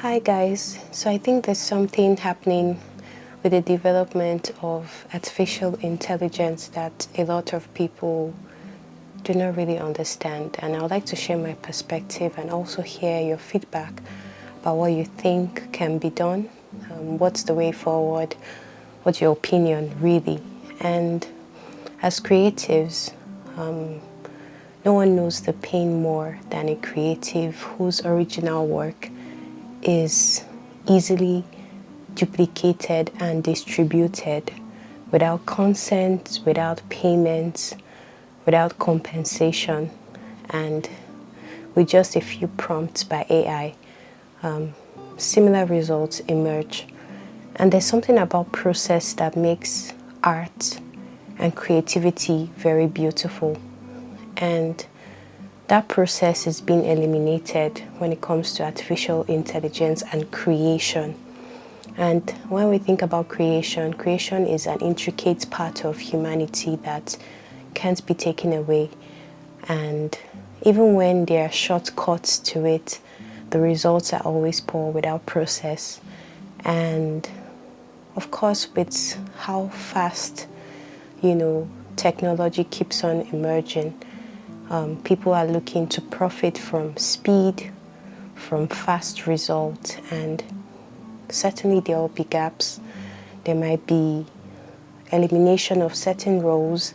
Hi guys, so I think there's something happening with the development of artificial intelligence that a lot of people do not really understand, and I would like to share my perspective and also hear your feedback about what you think can be done, what's the way forward, what's your opinion really. And as creatives, no one knows the pain more than a creative whose original work is easily duplicated and distributed without consent, without payment, without compensation, and with just a few prompts by AI, similar results emerge. And there's something about process that makes art and creativity very beautiful. And that process is being eliminated when it comes to artificial intelligence and creation. And when we think about creation, creation is an intricate part of humanity that can't be taken away. And even when there are shortcuts to it, the results are always poor without process. And of course, with how fast, technology keeps on emerging, people are looking to profit from speed, from fast results, and certainly there will be gaps. There might be elimination of certain roles,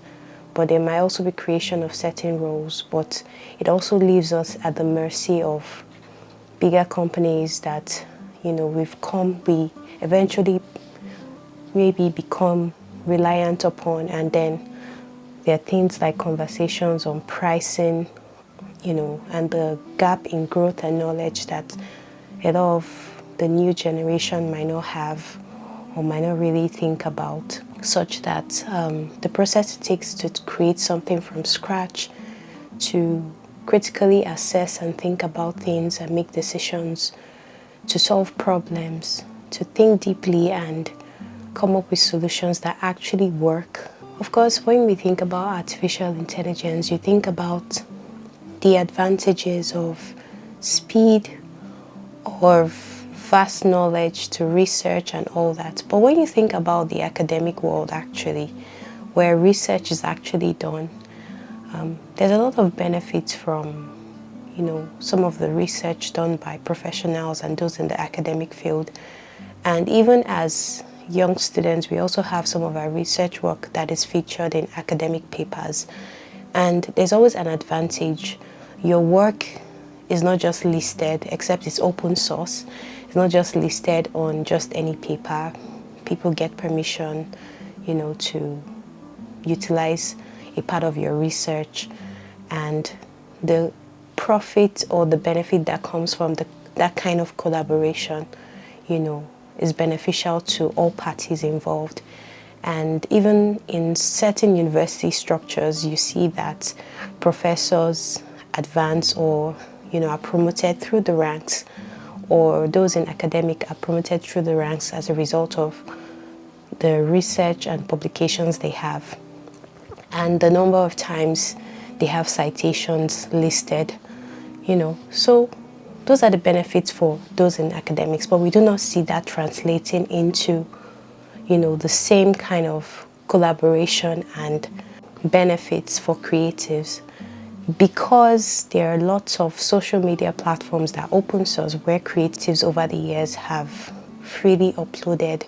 but there might also be creation of certain roles. But it also leaves us at the mercy of bigger companies that, we eventually maybe become reliant upon, and then there are things like conversations on pricing, and the gap in growth and knowledge that a lot of the new generation might not have or might not really think about, such that the process it takes to create something from scratch, to critically assess and think about things and make decisions, to solve problems, to think deeply and come up with solutions that actually work. Of course, when we think about artificial intelligence, you think about the advantages of speed or vast knowledge to research and all that. But when you think about the academic world, actually, where research is actually done, there's a lot of benefits from, some of the research done by professionals and those in the academic field. And even as young students, we also have some of our research work that is featured in academic papers. And there's always an advantage. Your work is not just listed, except it's open source. It's not just listed on just any paper. People get permission, to utilize a part of your research. And the profit or the benefit that comes from that kind of collaboration, is beneficial to all parties involved. And even in certain university structures, you see that professors advance or, are promoted through the ranks, or those in academic are promoted through the ranks as a result of the research and publications they have. And the number of times they have citations listed, so those are the benefits for those in academics, but we do not see that translating into, the same kind of collaboration and benefits for creatives, because there are lots of social media platforms that are open source where creatives over the years have freely uploaded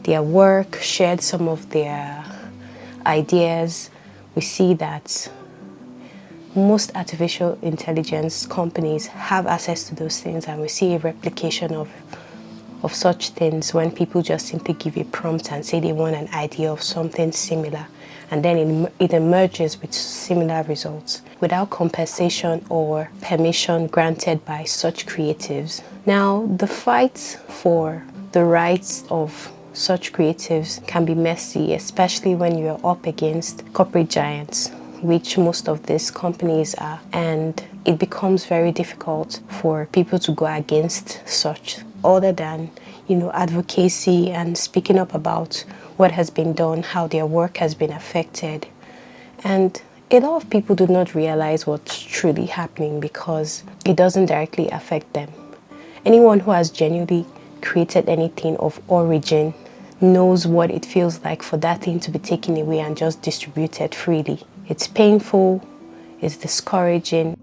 their work, shared some of their ideas. We see that most artificial intelligence companies have access to those things, and we see a replication of such things when people just simply give a prompt and say they want an idea of something similar, and then it emerges with similar results without compensation or permission granted by such creatives. Now, the fight for the rights of such creatives can be messy, especially when you're up against corporate giants, which most of these companies are, and it becomes very difficult for people to go against such, other than, advocacy and speaking up about what has been done, how their work has been affected. And a lot of people do not realize what's truly happening because it doesn't directly affect them. Anyone who has genuinely created anything of origin knows what it feels like for that thing to be taken away and just distributed freely. It's painful, it's discouraging.